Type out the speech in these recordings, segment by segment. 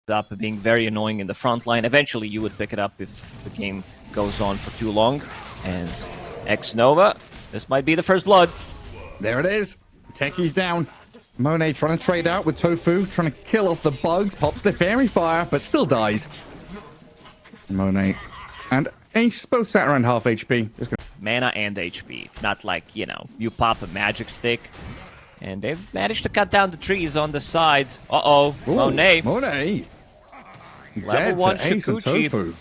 up being very annoying in the front line. Eventually, you would pick it up if the game goes on for too long. And X-Nova, this might be the first blood. There it is. Techie's down. Monet trying to trade out with Tofu, trying to kill off the bugs. Pops the fairy fire, but still dies. Monet and Ace both sat around half HP. Mana and HP. It's not like, you know, you pop a magic stick. And they've managed to cut down the trees on the side. Uh-oh, Monet. Monet. Level 1 Shikuchi.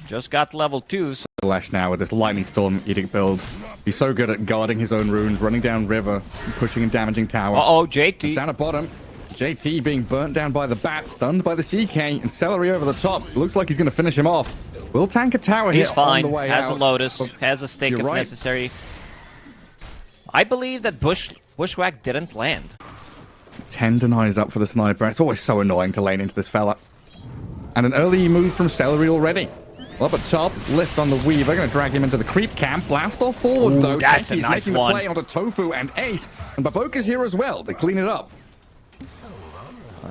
Just got level 2. So Lash now with this Lightning Storm Edict build. He's so good at guarding his own runes, running down river, pushing and damaging tower. Uh-oh, JT. It's down at bottom. JT being burnt down by the bat, stunned by the CK, and Celery over the top. Looks like he's going to finish him off. Will tank a tower here. He's fine. On the way has out. A Lotus. Has a stake if necessary. I believe that Bushwhack didn't land. 10 denies up for the sniper. It's always so annoying to lane into this fella. And an early move from Celery already. Up at top, lift on the Weaver, going to drag him into the creep camp. Blast off forward, though. That's a nice making one. The play onto Tofu and Ace. And Baboka's here as well to clean it up.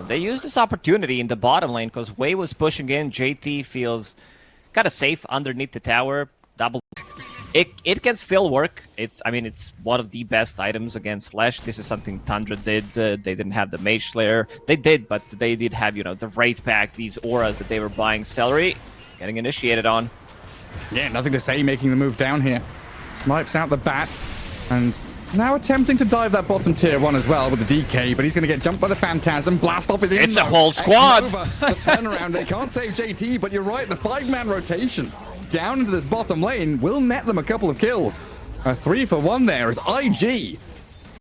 They used this opportunity in the bottom lane because Wei was pushing in. JT feels kind of safe underneath the tower. Double. It can still work. I mean, it's one of the best items against Slash. This is something Tundra did. They didn't have the Mage Slayer. They did, but they did have, you know, the Wraith Pack, these auras that they were buying. Celery getting initiated on. Yeah, nothing to say, making the move down here. Snipes out the bat, and now attempting to dive that bottom tier 1 as well with the DK, but he's going to get jumped by the Phantasm. Blast off his in. It's a whole squad. The turnaround. They can't save JT, but you're right. The 5-man rotation down into this bottom lane will net them a couple of kills. A 3 for 1 there is IG.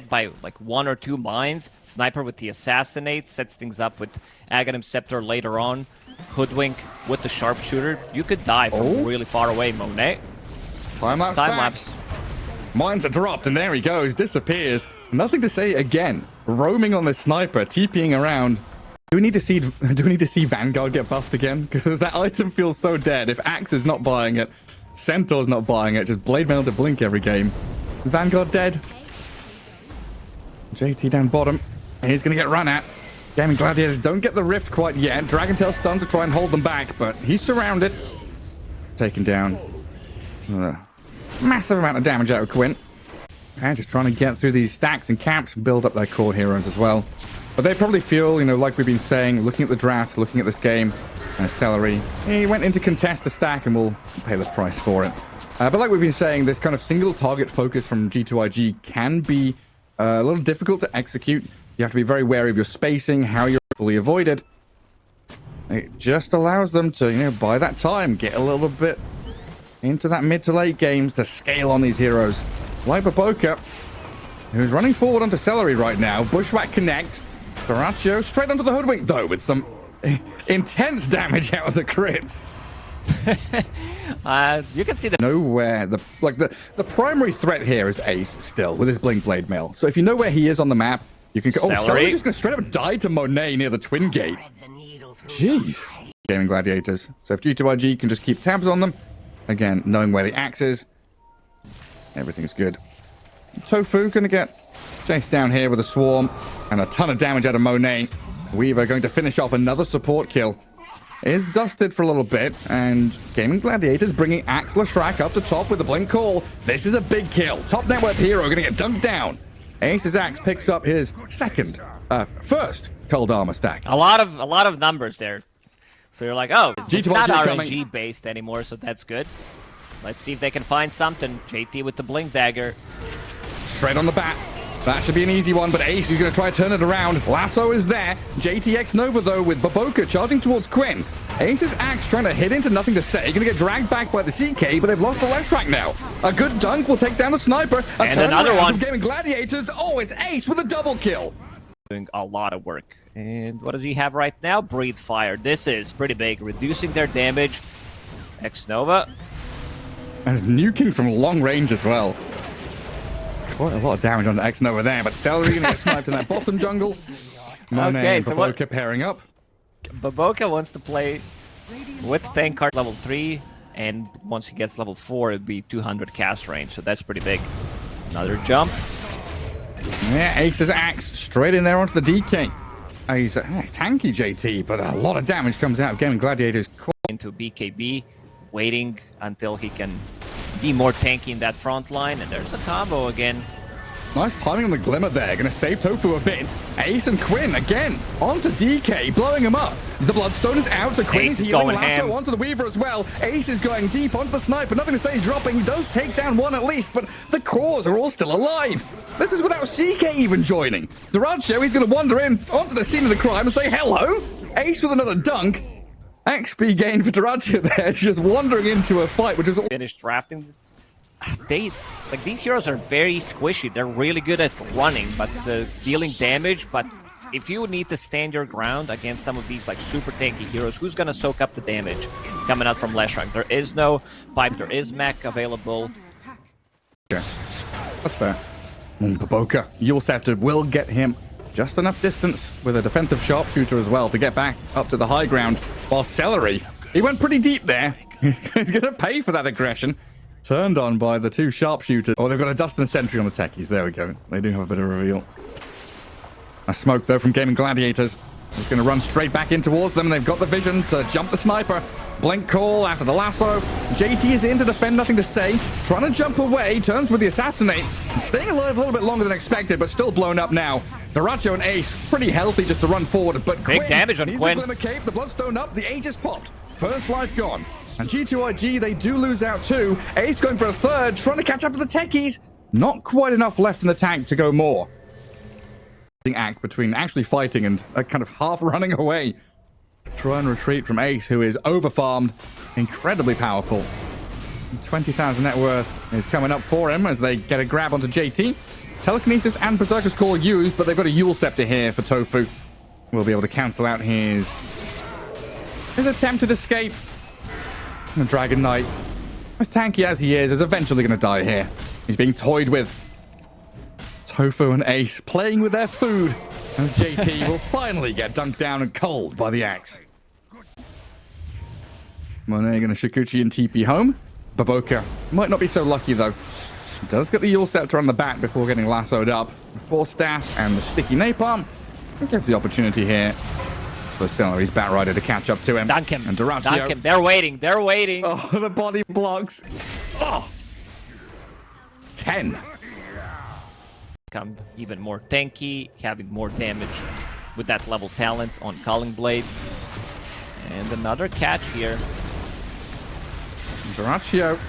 By like 1 or 2 mines. Sniper with the Assassinate sets things up with Aghanim Scepter later on. Hoodwink with the Sharpshooter. You could die from really far away, Monet. Time lapse. Mines are dropped, and there he goes. Disappears. Nothing to say again. Roaming on this sniper, TPing around. Do we need to see Vanguard get buffed again? Because that item feels so dead. If Axe is not buying it, Centaur's not buying it, just Blade Mail to blink every game. Vanguard dead. JT down bottom. He's going to get run at. Gaming Gladiators don't get the rift quite yet. Dragontail stun to try and hold them back, but he's surrounded. Taken down. Massive amount of damage out of Quint. And just trying to get through these stacks and camps and build up their core heroes as well. But they probably feel, you know, like we've been saying, looking at the draft, looking at this game, Celery, he went in to contest the stack and will pay the price for it. But like we've been saying, this kind of single target focus from G2IG can be a little difficult to execute. You have to be very wary of your spacing, how you're fully avoided. It just allows them to, you know, buy that time, get a little bit into that mid to late games to scale on these heroes. Like Baboka, who's running forward onto Celery right now. Bushwhack connects. Baraccio straight onto the Hoodwink, though, with some intense damage out of the crits. You can see the nowhere. The primary threat here is Ace still with his Blink Blade Mail. So if you know where he is on the map, you can go. Oh, Celery just gonna straight up die to Monet near the Twin Gate. Jeez. Gaming Gladiators. So if G2IG can just keep tabs on them, again, knowing where the axe is, everything's good. Tofu gonna get chased down here with a swarm and a ton of damage out of Monet. Weaver going to finish off another support kill. Is dusted for a little bit, and Gaming Gladiators bringing Axe Lashrak up to top with the Blink Call. This is a big kill. Top network hero gonna get dunked down. Ace's Axe picks up his first Cold Armor stack. A lot of numbers there. So you're like, oh, it's not RNG based anymore, so that's good. Let's see if they can find something. JT with the Blink Dagger. Straight on the bat. That should be an easy one, but Ace is going to try to turn it around. Lasso is there. JTX Nova, though, with Baboka charging towards Quinn. Ace's Axe trying to hit into nothing to say. Going to get dragged back by the CK, but they've lost the left track now. A good dunk will take down the sniper. And another one. Gaming Gladiators. Oh, it's Ace with a double kill. Doing a lot of work. And what does he have right now? Breathe Fire. This is pretty big. Reducing their damage. X-Nova. And nuking from long range as well. Quite a lot of damage on the X-Nova there, but Celery going to get sniped in that bottom jungle. Monet and Baboka pairing up. Baboka wants to play with tank card level 3, and once he gets level 4, it'd be 200 cast range, so that's pretty big. Another jump. Yeah, Ace's Axe straight in there onto the DK. He's tanky JT, but a lot of damage comes out of Gaming Gladiators. Into BKB, waiting until he can be more tanky in that front line, and there's a combo again. Nice timing on the Glimmer there. Going to save Tofu a bit. Ace and Quinn again onto DK, blowing him up. The Bloodstone is out to Quinn. Ace is going ham. Onto the Weaver as well. Ace is going deep onto the Sniper. Nothing to say he's dropping. He does take down one at least, but the cores are all still alive. This is without CK even joining. Duracho, he's going to wander in onto the scene of the crime and say hello. Ace with another dunk. XP gain for Duracho there, just wandering into a fight, which is all Finished drafting. These heroes are very squishy. They're really good at running, but dealing damage. But if you need to stand your ground against some of these like super tanky heroes, who's gonna soak up the damage coming out from last rank? There is no pipe. There is mech available. Okay, that's fair. Baboka, Yule Scepter will get him just enough distance with a defensive sharpshooter as well to get back up to the high ground. While Celery, he went pretty deep there. He's gonna pay for that aggression. Turned on by the two sharpshooters. Oh, they've got a Dust and a Sentry on the techies. There we go. They do have a bit of a reveal. A smoke, though, from Gaming Gladiators. He's going to run straight back in towards them, and they've got the vision to jump the Sniper. Blink call after the lasso. JT is in to defend, nothing to say. Trying to jump away, turns with the Assassinate. Staying alive a little bit longer than expected, but still blown up now. Duracho and Ace, pretty healthy just to run forward, but big damage on Quinn. The Glimmer Cape, the Bloodstone up, the Aegis popped. First life gone. And G2IG, they do lose out too. Ace going for a third, trying to catch up to the techies. Not quite enough left in the tank to go more. Act between actually fighting and kind of half running away. Try and retreat from Ace, who is overfarmed, incredibly powerful. 20,000 net worth is coming up for him as they get a grab onto JT. Telekinesis and Berserker's Call used, but they've got a Yule Scepter here for Tofu. We'll be able to cancel out his attempted escape. The Dragon Knight, as tanky as he is eventually going to die here. He's being toyed with. Tofu and Ace playing with their food, as JT will finally get dunked down and cold by the axe. Monet going to Shikuchi and TP home. Baboka might not be so lucky though. Does get the Yule Scepter on the back before getting lassoed up. Force Staff and the Sticky Napalm. It gives the opportunity here. Celery's Bat Rider to catch up to him. Dunk him. And Duracho. Dunk him. They're waiting. They're waiting. Oh, the body blocks. Oh. 10. Become even more tanky, having more damage with that level talent on Calling Blade. And another catch here. Duracho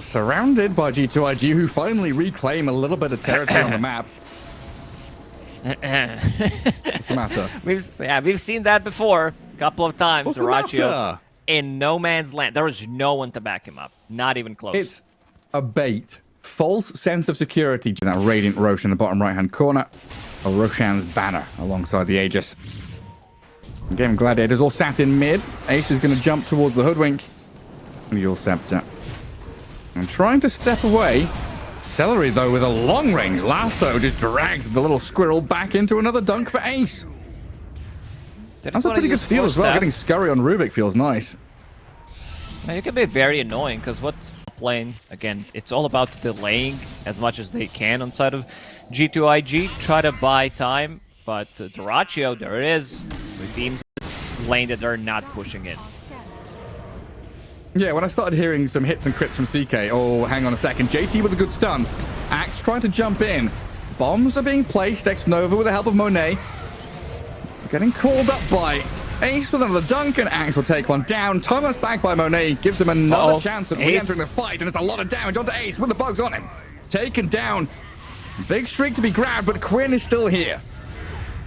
surrounded by G2IG, who finally reclaim a little bit of territory on the map. What's the matter? We've seen that before a couple of times. What's the Duracho matter? in no man's land. There is no one to back him up. Not even close. It's a bait. False sense of security. That Radiant Rosh in the bottom right-hand corner. A Roshan's banner alongside the Aegis. Game Gladiators all sat in mid. Ace is going to jump towards the Hoodwink. And Yule Scepter. And trying to step away. Celery, though, with a long-range lasso, just drags the little squirrel back into another dunk for Ace. That's a pretty good steal as well. Getting Scurry on Rubik feels nice. Now, it can be very annoying, because what playing, again, it's all about delaying as much as they can on side of G2IG. Try to buy time, but Duracho, there it is. Redeems lane that they're not pushing in. Yeah, when I started hearing some hits and crits from CK, oh, hang on a second. JT with a good stun. Axe trying to jump in. Bombs are being placed. X-Nova with the help of Monet. Getting called up by Ace with another dunk, and Axe will take one down. Thomas back by Monet gives him another chance of re-entering the fight, and it's a lot of damage onto Ace with the bugs on him. Taken down. Big streak to be grabbed, but Quinn is still here.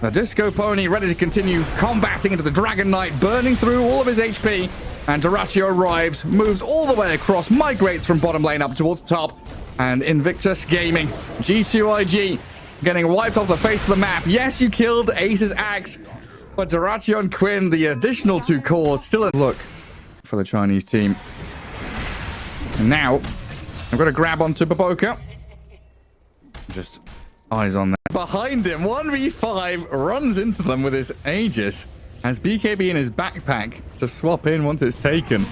The Disco Pony ready to continue combating into the Dragon Knight, burning through all of his HP. And Duracho arrives, moves all the way across, migrates from bottom lane up towards top. And Invictus Gaming, G2IG, getting wiped off the face of the map. Yes, you killed Ace's axe, but Duracho and Quinn, the additional two cores, still a look for the Chinese team. And now, I've got to grab onto Baboka. Just eyes on that. Behind him, 1v5, runs into them with his Aegis. Has BKB in his backpack to swap in once it's taken.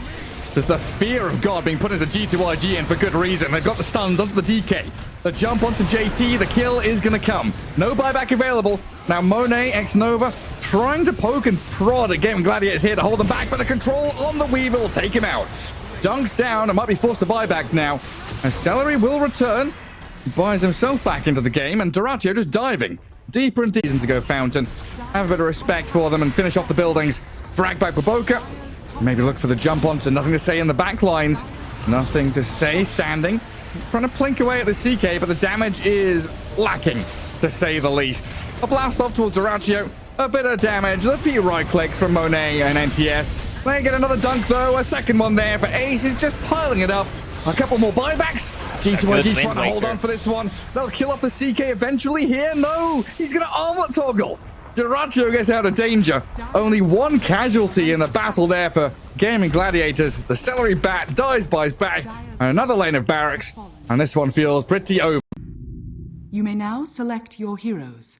There's the fear of God being put into G2IG and for good reason. They've got the stuns onto the DK. The jump onto JT, the kill is going to come. No buyback available. Now Monet, X-Nova, trying to poke and prod at Gaming Gladiators here to hold them back, but the control on the Weaver will take him out. Dunked down and might be forced to buy back now. And Celery will return, buys himself back into the game, and Duraccio just diving deeper and deeper to go Fountain. Have a bit of respect for them and finish off the buildings. Drag back Baboka. Maybe look for the jump on to Nothing to Say in the back lines. Nothing to Say standing. Trying to plink away at the CK, but the damage is lacking, to say the least. A blast off towards Duraccio. A bit of damage. A few right clicks from Monet and NTS. They get another dunk, though. A second one there for Ace. Is just piling it up. A couple more buybacks. G2IG trying to hold on for this one. They'll kill off the CK eventually here. No, he's going to armlet toggle. Duraccio gets out of danger. Only one casualty in the battle there for Gaming Gladiators. The Celery Bat dies by his back. And another lane of barracks. And this one feels pretty over. You may now select your heroes.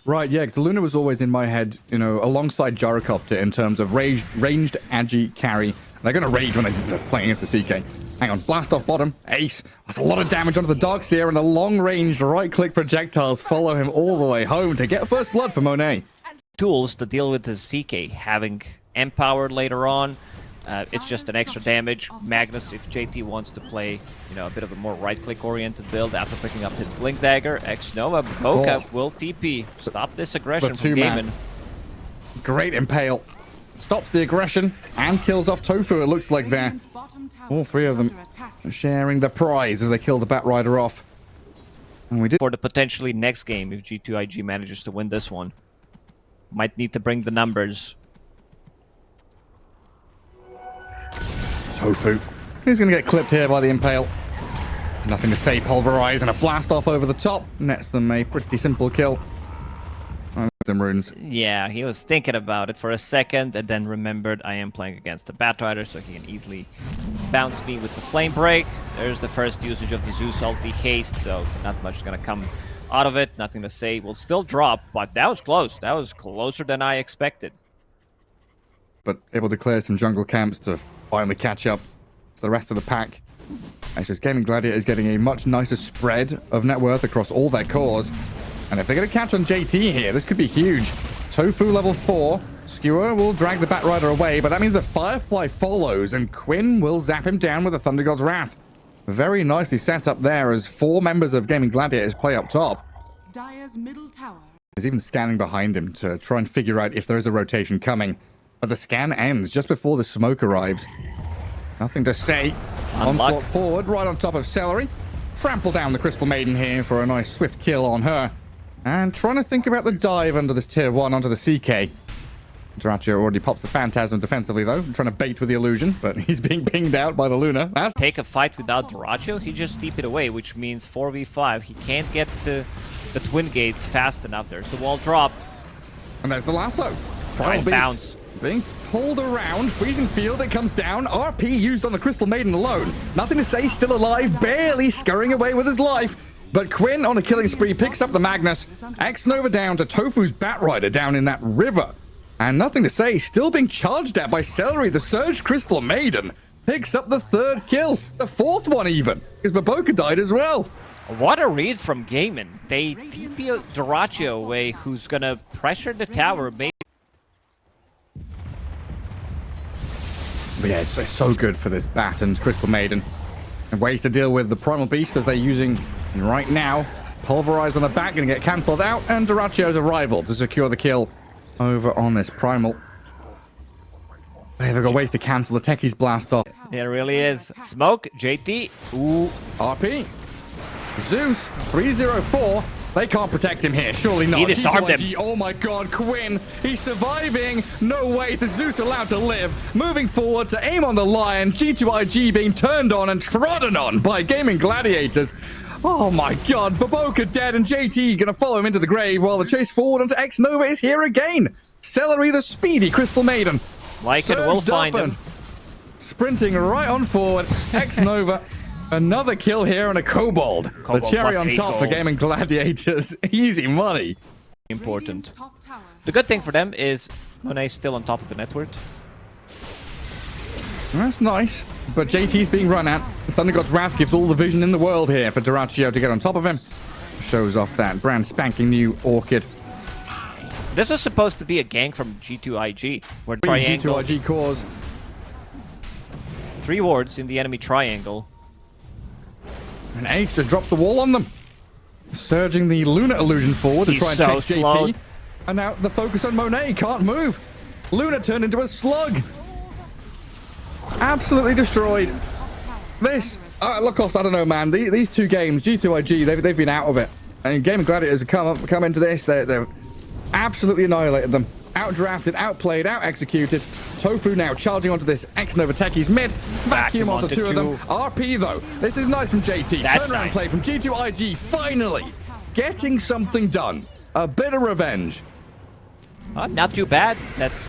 Right, yeah, because Luna was always in my head, you know, alongside Gyrocopter in terms of ranged Agi carry. They're going to rage when they're playing against the CK. Hang on, blast off bottom, Ace. That's a lot of damage onto the Darkseer, and the long-ranged right-click projectiles follow him all the way home to get first blood for Monet. Tools to deal with the CK, having Empower later on. It's just an extra damage. Magnus, if JT wants to play, you know, a bit of a more right-click oriented build after picking up his Blink Dagger, X-Nova, Boca will TP. Stop this aggression from Gaiman. Great Impale. Stops the aggression and kills off Tofu, it looks like there. All three of them sharing the prize as they kill the Bat Rider off. And we did for the potentially next game if G2IG manages to win this one. Might need to bring the numbers. Tofu. He's going to get clipped here by the Impale. Nothing to Say, Pulverize, and a blast off over the top. Nets them a pretty simple kill. Them runes. Yeah, he was thinking about it for a second and then remembered I am playing against the Bat Rider, so he can easily bounce me with the Flame Break. There's the first usage of the Zeus ulti haste, so not much is going to come out of it. Nothing to Say. Will still drop, but that was close. That was closer than I expected. But able to clear some jungle camps to finally catch up to the rest of the pack. It's just Gaming Gladiators getting a much nicer spread of net worth across all their cores. And if they're going to catch on JT here, this could be huge. Tofu level 4. Skewer will drag the Bat Rider away, but that means the Firefly follows, and Quinn will zap him down with the Thunder God's Wrath. Very nicely set up there as 4 members of Gaming Gladiators play up top. Dire's middle tower. He's even scanning behind him to try and figure out if there is a rotation coming. But the scan ends just before the smoke arrives. Nothing to Say. Onslaught forward, right on top of Celery. Trample down the Crystal Maiden here for a nice swift kill on her. And trying to think about the dive under this tier 1 onto the CK. Duraccio already pops the Phantasm defensively, though. Trying to bait with the illusion, but he's being pinged out by the Luna. Take a fight without Duraccio, he just TP'd away, which means 4v5. He can't get to the Twin Gates fast enough. There's the wall dropped. And there's the lasso. Nice bounce. Being pulled around. Freezing Field, it comes down. RP used on the Crystal Maiden alone. Nothing to Say, still alive. Barely scurrying away with his life. But Quinn on a killing spree picks up the Magnus. X-Nova down to Tofu's Bat Rider down in that river. And Nothing to Say, still being charged at by Celery. The Surge Crystal Maiden picks up the 3rd kill. The 4th one even, because Baboka died as well. What a read from Gaiman. They TP Duraccio away, who's going to pressure the tower. Maybe. But yeah, it's so good for this Bat and Crystal Maiden. And ways to deal with the Primal Beast as they're using right now. Pulverize on the back, going to get cancelled out. And Duraccio's arrival to secure the kill over on this Primal. Hey, they've got ways to cancel the Techie's blast off. It really is. Smoke, JT. Ooh. RP. Zeus, 304. They can't protect him here. Surely not. He disarmed him. Oh my god, Quinn. He's surviving. No way. The Zeus allowed to live. Moving forward to aim on the Lion. G2IG being turned on and trodden on by Gaming Gladiators. Oh my god. Baboka dead and JT gonna follow him into the grave while the chase forward onto X-Nova is here again. Celery the speedy Crystal Maiden. Like it, we'll find him. Sprinting right on forward. X-Nova. Another kill here and a Kobold. The cherry on top for Gaming Gladiators. Easy money. Important. The good thing for them is Monet's still on top of the network. That's nice. But JT's being run at. Thunder God's Wrath gives all the vision in the world here for Duraccio to get on top of him. shows off that brand spanking new Orchid. This is supposed to be a gank from G2IG, where triangle. G2IG cause. 3 wards in the enemy triangle. And H just drops the wall on them. Surging the Luna illusion forward to try and chase slowed. JT. And now the focus on Monet can't move. Luna turned into a slug. Absolutely destroyed. This, look, I don't know, man. These 2 games, G2IG, they've been out of it. And Game of Gladiators have come into this. They've absolutely annihilated them. Outdrafted, outplayed, out-executed. Tofu now charging onto this X-Nova Techies mid. Vacuum onto 2 of them. RP, though. This is nice from JT. That's Turnaround nice. play from G2IG. Finally getting something done. A bit of revenge. Not too bad. That's...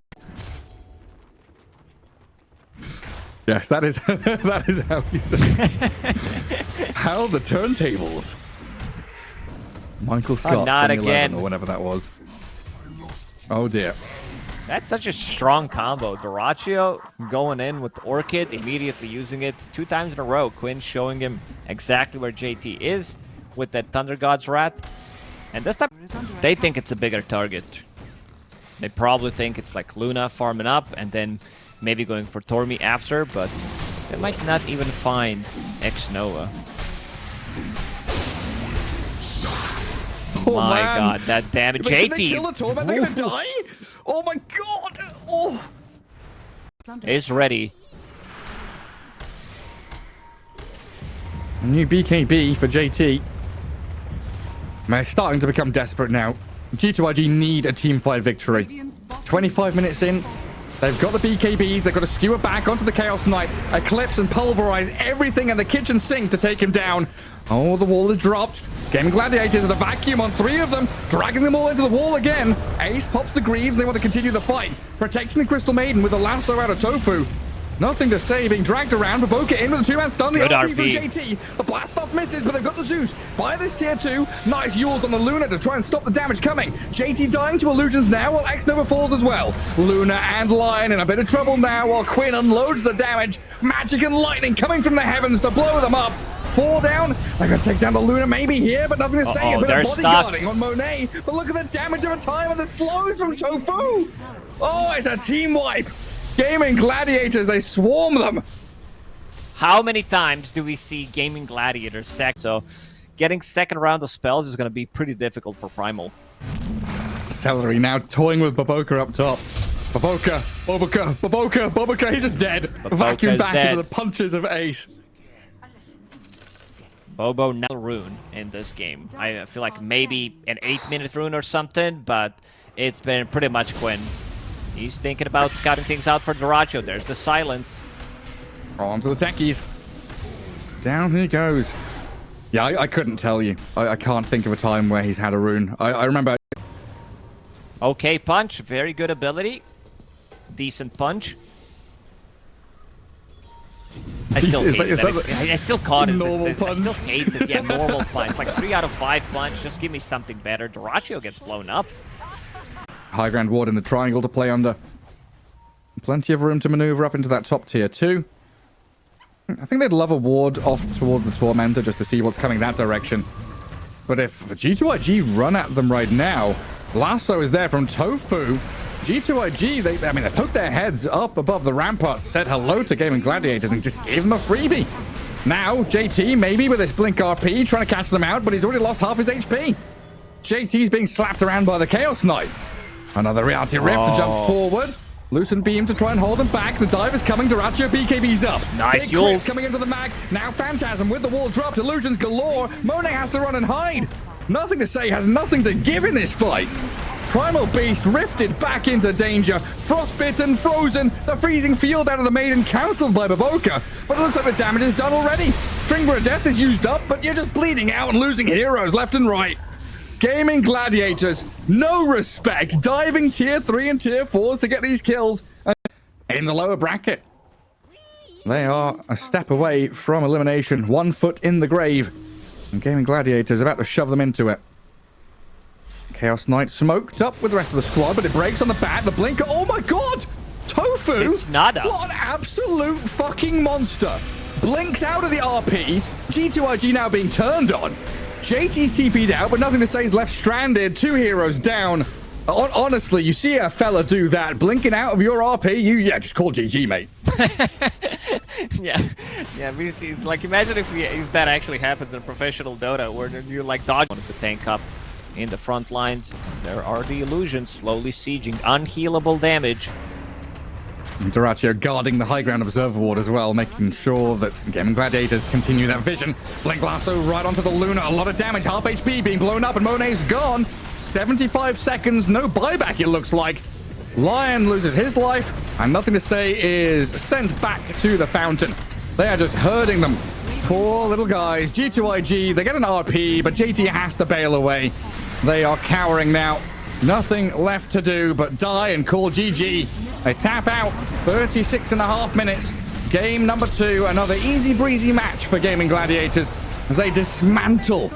Yes, that is that is how you say. How the turntables. Michael Scott, not 2011 again. or whatever that was. Oh dear. That's such a strong combo. Dyrachyo going in with Orchid, immediately using it 2 times in a row. Quinn showing him exactly where JT is with that Thunder God's Wrath. And this time, they think it's a bigger target. They probably think it's like Luna farming up and then maybe going for Tormi after, but they might not even find X-Nova. Oh, My man. god, that damage. Wait, can they JT kill the Torment? They're gonna die? Oh my god! Oh. is ready. A new BKB for JT. Man, it's starting to become desperate now. G2IG need a team fight victory. 25 minutes in, they've got the BKBs, they've got to skewer back onto the Chaos Knight, eclipse and pulverize everything in the kitchen sink to take him down. Oh, the wall is dropped. Game Gladiators with a vacuum on 3 of them, dragging them all into the wall again. Ace pops the Greaves, and they want to continue the fight. Protecting the Crystal Maiden with a lasso out of Tofu. Nothing to say, being dragged around. Baboka in with a 2-man stun. The Good RP from RP. JT. The blast off misses, but they've got the Zeus. By this tier 2, nice Yules on the Luna to try and stop the damage coming. JT dying to illusions now, while X-Nova falls as well. Luna and Lion in a bit of trouble now, while Quinn unloads the damage. Magic and lightning coming from the heavens to blow them up. 4 down. They're going to take down the Luna maybe here, but nothing to say. A bit they're of stuck. bodyguarding on Monet. But look at the damage over time and the slows from Tofu. Oh, it's a team wipe. Gaming Gladiators, they swarm them. How many times do we see Gaming Gladiators sack? So getting second round of spells is going to be pretty difficult for Primal. Celery now toying with Baboka up top. Baboka, he's just dead. Vacuum back dead. into the punches of Ace. Bobo now rune in this game. I feel like maybe an 8-minute rune or something, but it's been pretty much Quinn. He's thinking about scouting things out for Dyrachyo. There's the silence. On to the techies. Down he goes. Yeah, I couldn't tell you. I can't think of a time where he's had a rune. I remember. Okay, punch. Very good ability. Decent punch. I still hate it. I still caught it. Normal I punch. still hate it. Yeah, normal punch. Like 3 out of 5 punch. Just give me something better. Dyrachyo gets blown up. High ground ward in the triangle to play under. Plenty of room to maneuver up into that top tier 2. I think they'd love a ward off towards the Tormentor just to see what's coming that direction. But if G2IG run at them right now, Lasso is there from Tofu. G2IG, they poked their heads up above the ramparts, said hello to Gaming Gladiators, and just gave them a freebie. Now, JT, maybe with this Blink RP, trying to catch them out, but he's already lost half his HP. JT's being slapped around by the Chaos Knight. Another Reality Rift to jump forward. Loosen Beam to try and hold him back. The dive is coming. Dyrachyo BKB's up. Nice, Big crit Yules. coming into the mag. Now Phantasm with the wall dropped. Illusions galore. Monet has to run and hide. Nothing to say, has nothing to give in this fight. Primal Beast rifted back into danger. Frostbitten, frozen. The freezing field out of the Maiden cancelled by Baboka. But it looks like the damage is done already. Finger of Death is used up, but you're just bleeding out and losing heroes left and right. Gaming Gladiators, no respect, diving tier 3 and tier 4s to get these kills in the lower bracket. They are a step away from elimination, 1 foot in the grave. And Gaming Gladiators about to shove them into it. Chaos Knight smoked up with the rest of the squad, but it breaks on the bat. The blinker, oh my god! Tofu? It's nada. What an absolute fucking monster. Blinks out of the RP. G2IG now being turned on. JT's TP'd out, but nothing to say. He's left stranded. 2 heroes down. Honestly, you see a fella do that, blinking out of your RP, yeah, just call GG, mate. yeah. We see, like, imagine if that actually happens in professional Dota, where you're like dodging the tank up in the front lines. There are the illusions slowly sieging, unhealable damage. And Rapier guarding the high ground observer ward as well, making sure that Gaming Gladiators continue that vision. Blink Lasso right onto the Luna, a lot of damage, half HP being blown up, and Monet's gone. 75 seconds, no buyback, it looks like. Lion loses his life, and nothing to say is sent back to the fountain. They are just herding them. Poor little guys. G2IG, they get an RP, but JT has to bail away. They are cowering now. Nothing left to do but die and call GG. They tap out. 36.5 minutes. Game number 2. Another easy breezy match for Gaming Gladiators as they dismantle